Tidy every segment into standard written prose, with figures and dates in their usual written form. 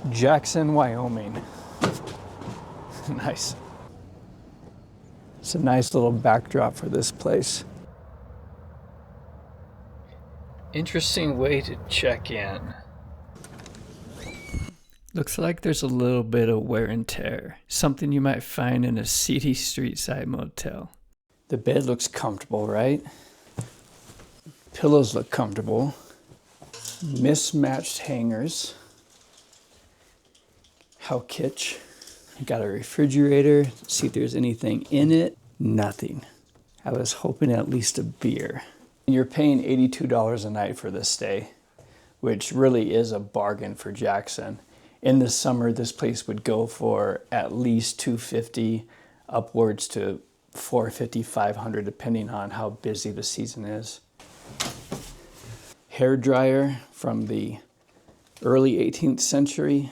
Jackson, Wyoming. Nice. It's a nice little backdrop for this place. Interesting way to check in. Looks like there's a little bit of wear and tear. Something you might find in a seedy street side motel. The bed looks comfortable, right? Pillows look comfortable. Mismatched hangers. How kitsch. Got a refrigerator. Let's see if there's anything in it. Nothing. I was hoping at least a beer. You're paying $82 a night for this stay, which really is a bargain for Jackson. In the summer, this place would go for at least $250, upwards to $450, $500, depending on how busy the season is. Hair dryer from the early 18th century.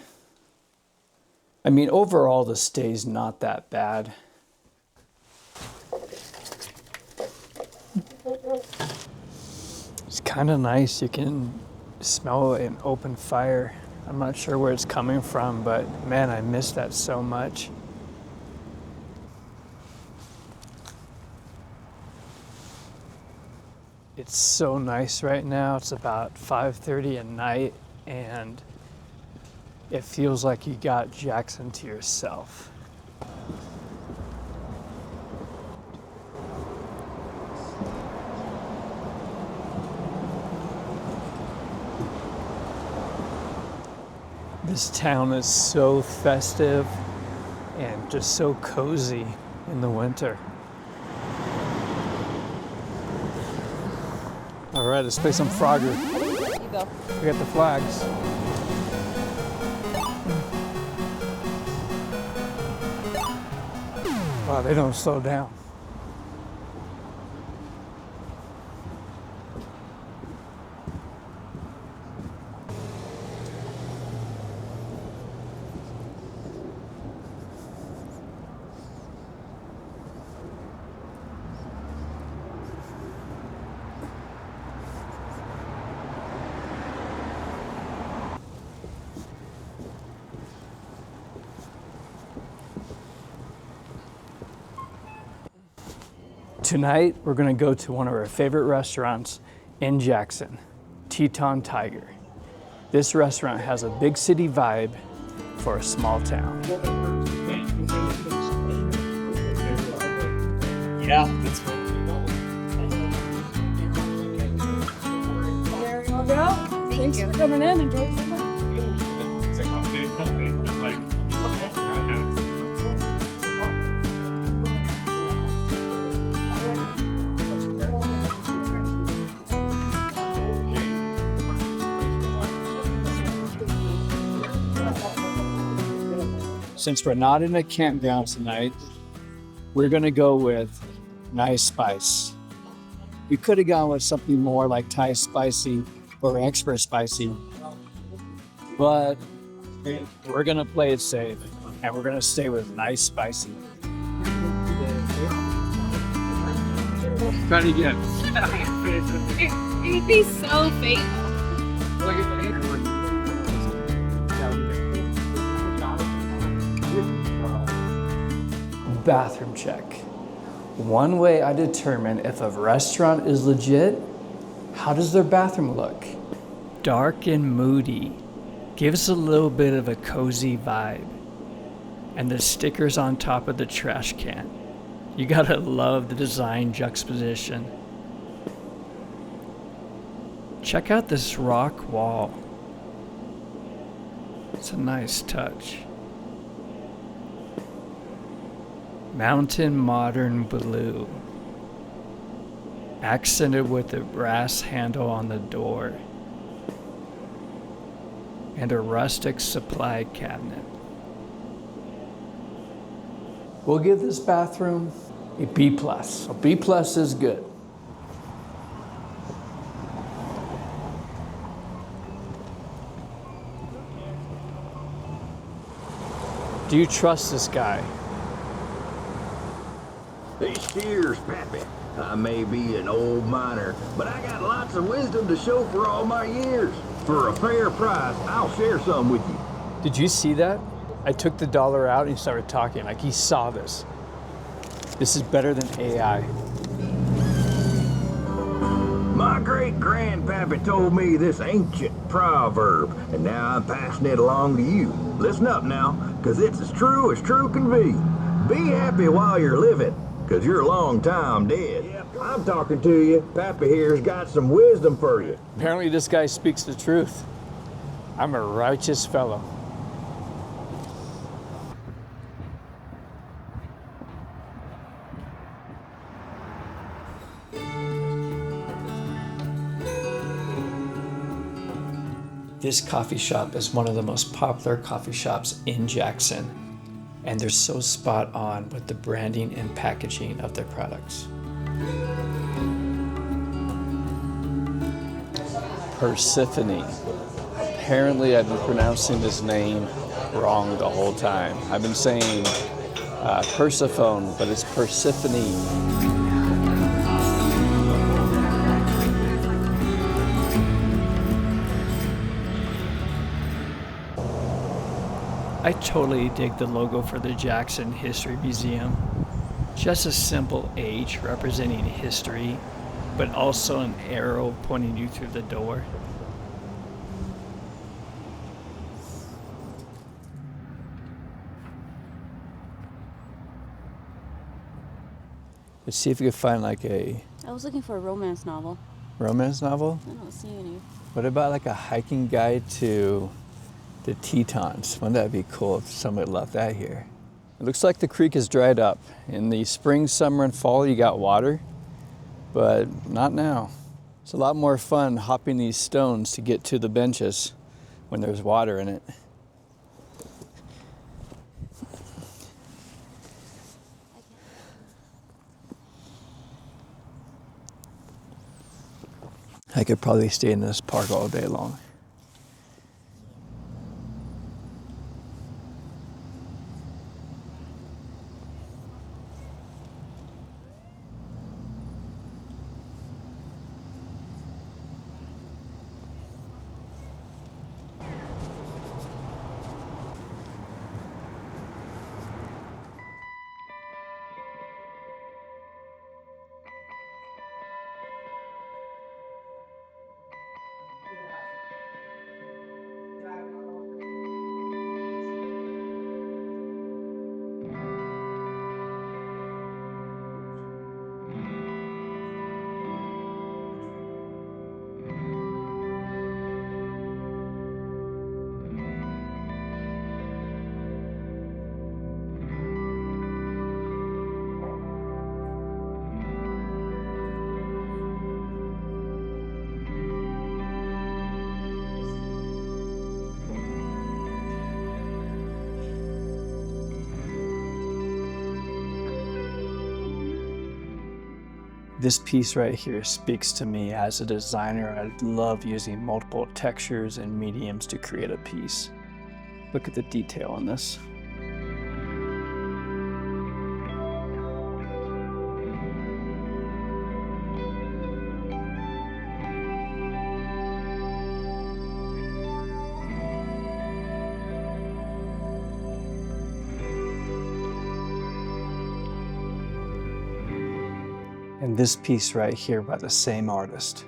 I mean, overall, the stay's not that bad. It's kind of nice. You can smell an open fire. I'm not sure where it's coming from, but man, I miss that so much. It's so nice right now. It's about 5:30 at night, and it feels like you got Jackson to yourself. This town is so festive and just so cozy in the winter. All right, let's play some Frogger. You go. We got the flags. Wow, they don't slow down. Tonight, we're gonna go to one of our favorite restaurants in Jackson, Teton Tiger. This restaurant has a big city vibe for a small town. Yeah, that's right. There you go. Thanks for coming in. Enjoy the summer. Since we're not in a campground tonight, we're gonna go with nice spice. We could have gone with something more like Thai spicy or extra spicy, but we're gonna play it safe and we're gonna stay with nice spicy. Try it again. It'd be so fake. Bathroom check. One way I determine if a restaurant is legit, how does their bathroom look? Dark and moody. Gives a little bit of a cozy vibe. And the stickers on top of the trash can. You gotta love the design juxtaposition. Check out this rock wall. It's a nice touch. Mountain modern blue. Accented with a brass handle on the door. And a rustic supply cabinet. We'll give this bathroom a B+. A B+ is good. Do you trust this guy? Hey, cheers, Pappy. I may be an old miner, but I got lots of wisdom to show for all my years. For a fair price, I'll share some with you. Did you see that? I took the dollar out and he started talking like he saw this. This is better than AI. My great-grandpappy told me this ancient proverb, and now I'm passing it along to you. Listen up now, because it's as true can be. Be happy while you're living, because you're a long time dead. Yep, I'm talking to you. Pappy here's got some wisdom for you. Apparently this guy speaks the truth. I'm a righteous fellow. This coffee shop is one of the most popular coffee shops in Jackson, and they're so spot on with the branding and packaging of their products. Persephone. Apparently I've been pronouncing this name wrong the whole time. I've been saying Persephone, but it's Persephone. I totally dig the logo for the Jackson History Museum. Just a simple H representing history, but also an arrow pointing you through the door. Let's see if we can find like a I was looking for a romance novel. romance novel. I don't see any. What about like a hiking guide to the Tetons? Wouldn't that be cool if somebody left that here? It looks like the creek is dried up. In the spring, summer, and fall, you got water, but not now. It's a lot more fun hopping these stones to get to the benches when there's water in it. I could probably stay in this park all day long. This piece right here speaks to me as a designer. I love using multiple textures and mediums to create a piece. Look at the detail on this. And this piece right here by the same artist.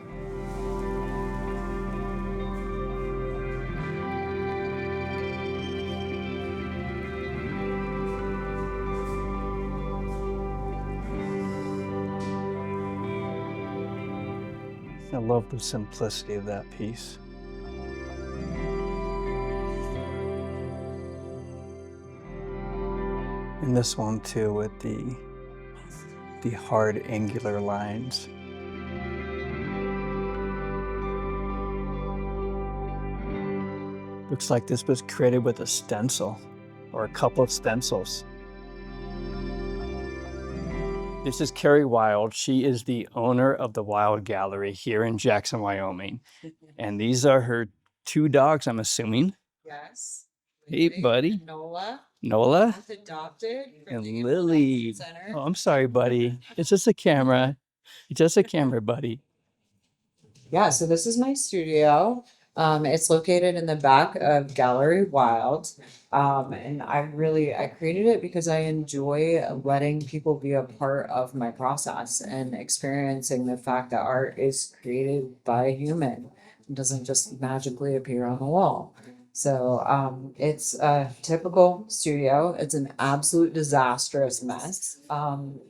I love the simplicity of that piece. And this one too with the hard angular lines. Looks like this was created with a stencil or a couple of stencils. This is Carrie Wild. She is the owner of the Wild Gallery here in Jackson, Wyoming. And these are her two dogs, I'm assuming. Yes. Hey, buddy. Nola. Nola Both adopted. from and the Animal Lily. Adoption Center. Oh, I'm sorry, buddy. It's just a camera. It's just a camera, buddy. Yeah, so this is my studio. It's located in the back of Gallery Wild. And I created it because I enjoy letting people be a part of my process and experiencing the fact that art is created by a human. It doesn't just magically appear on the wall. So it's a typical studio. It's an absolute disastrous mess.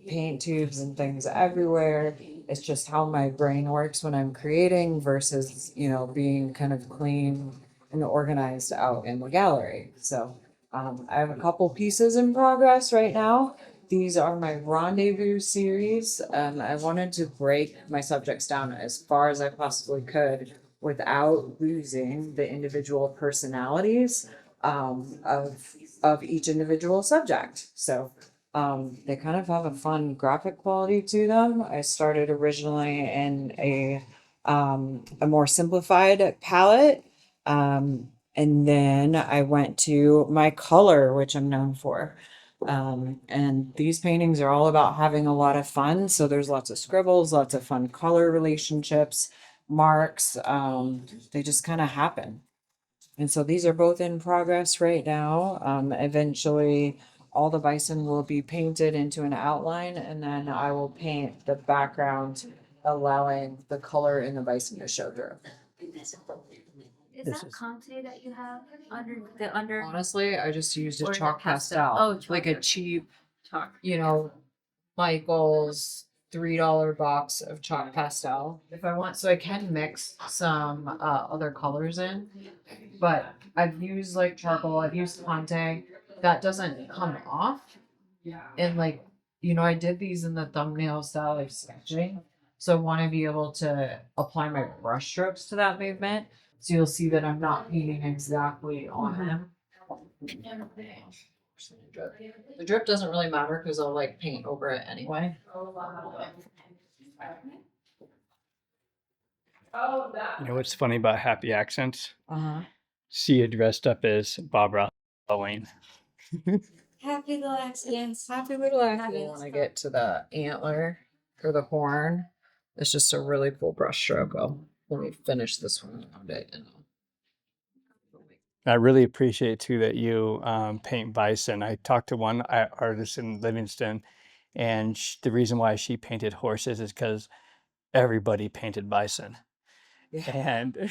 Paint tubes and things everywhere. It's just how my brain works when I'm creating versus, being kind of clean and organized out in the gallery. So I have a couple pieces in progress right now. These are my rendezvous series. I wanted to break my subjects down as far as I possibly could without losing the individual personalities of each individual subject. So they kind of have a fun graphic quality to them. I started originally in a more simplified palette. And then I went to my color, which I'm known for. And these paintings are all about having a lot of fun. So there's lots of scribbles, lots of fun color relationships, marks. They just kind of happen. And so these are both in progress right now. Eventually, all the bison will be painted into an outline, and then I will paint the background, allowing the color in the bison to show through. Is that Conte that you have under Honestly, I just used a or chalk the pastel? pastel, Oh, chalk like a pastel. cheap, chalk? Michael's $3 box of chalk pastel. If I want, so I can mix some other colors in, but I've used like charcoal. I've used Conte. That doesn't come off, and I did these in the thumbnail style of sketching. So I want to be able to apply my brush strokes to that movement. So you'll see that I'm not painting exactly on him. The drip doesn't really matter because I'll paint over it anyway. You know what's funny about Happy Accents? Uh-huh. See you dressed up as Barbara Halloween. Happy little accidents. Happy little accident. When I get to the antler or the horn, it's just a really cool brush stroke. Let me finish this one around it. I really appreciate too that you paint bison. I talked to one artist in Livingston, and the reason why she painted horses is because everybody painted bison. Yeah. And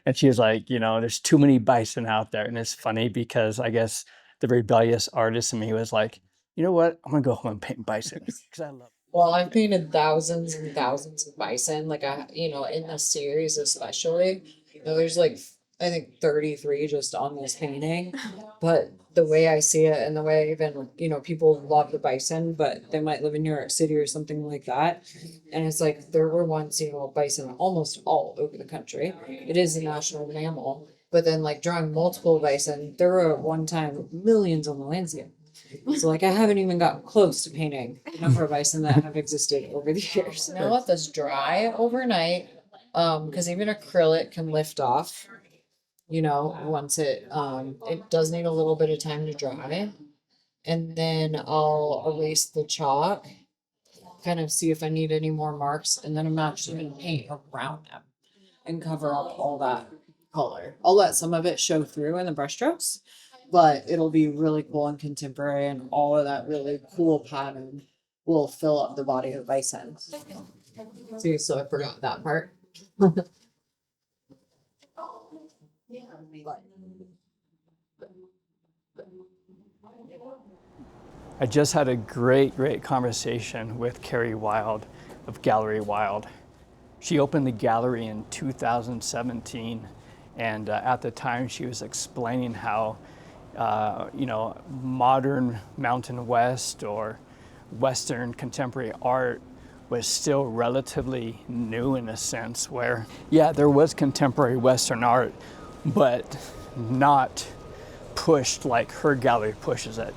and she was like, there's too many bison out there. And it's funny because I guess the rebellious artist in me was like, you know what? I'm gonna go home and paint bison because I love. Well, I've painted thousands and thousands of bison, in the series especially. There's I think 33 just on this painting. But the way I see it and the way even, people love the bison, but they might live in New York City or something like that. And it's there were once, bison almost all over the country. It is a national mammal. But then drawing multiple bison, there were at one time millions on the landscape. So I haven't even gotten close to painting the number of bison that have existed over the years. Now let this dry overnight, because even acrylic can lift off. Once it does need a little bit of time to dry. And then I'll erase the chalk, kind of see if I need any more marks, and then I'm actually going to paint around them and cover up all that color. I'll let some of it show through in the brushstrokes, but it'll be really cool and contemporary, and all of that really cool pattern will fill up the body of bison. See, so I forgot that part. I just had a great conversation with Carrie Wild of Gallery Wild. She opened the gallery in 2017, and at the time she was explaining how, modern Mountain West or Western contemporary art was still relatively new in a sense where, yeah, there was contemporary Western art, but not pushed like her gallery pushes it.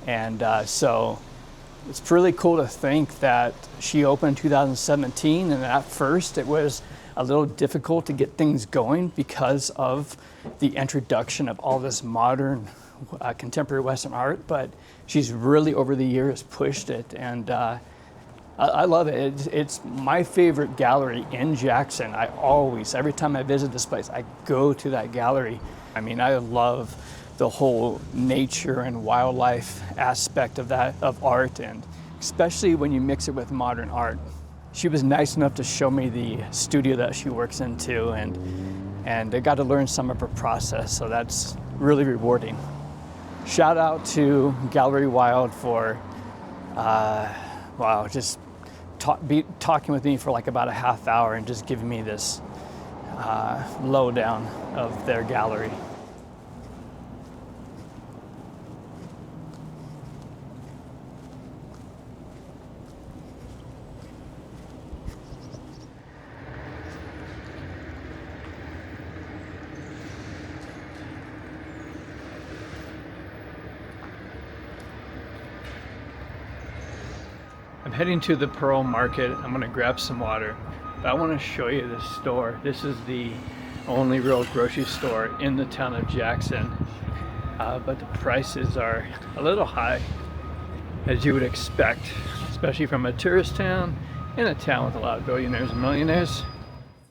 And so it's really cool to think that she opened in 2017, and at first it was a little difficult to get things going because of the introduction of all this modern contemporary Western art, but she's really over the years pushed it, and I love it. It's my favorite gallery in Jackson. Every time I visit this place, I go to that gallery. I mean, I love the whole nature and wildlife aspect of art, and especially when you mix it with modern art. She was nice enough to show me the studio that she works in too, and I got to learn some of her process, so that's really rewarding. Shout out to Gallery Wild for, just talking with me for like about a half hour and just giving me this lowdown of their gallery. I'm heading to the Pearl Market. I'm gonna grab some water, but I want to show you this store. This is the only real grocery store in the town of Jackson, but the prices are a little high, as you would expect, especially from a tourist town and a town with a lot of billionaires and millionaires.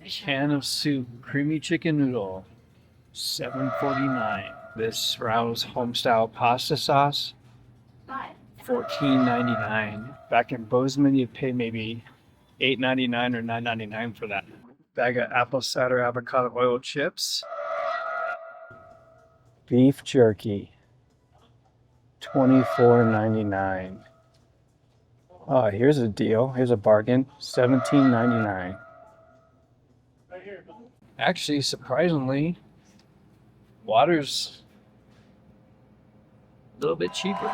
Can of soup, creamy chicken noodle, $7.49. This Rouse homestyle pasta sauce, $14.99. Back in Bozeman, you'd pay maybe $8.99 or $9.99 for that. Bag of apple cider avocado oil chips. Beef jerky, $24.99. Oh, here's a deal. Here's a bargain. $17.99. Actually, surprisingly, water's a little bit cheaper.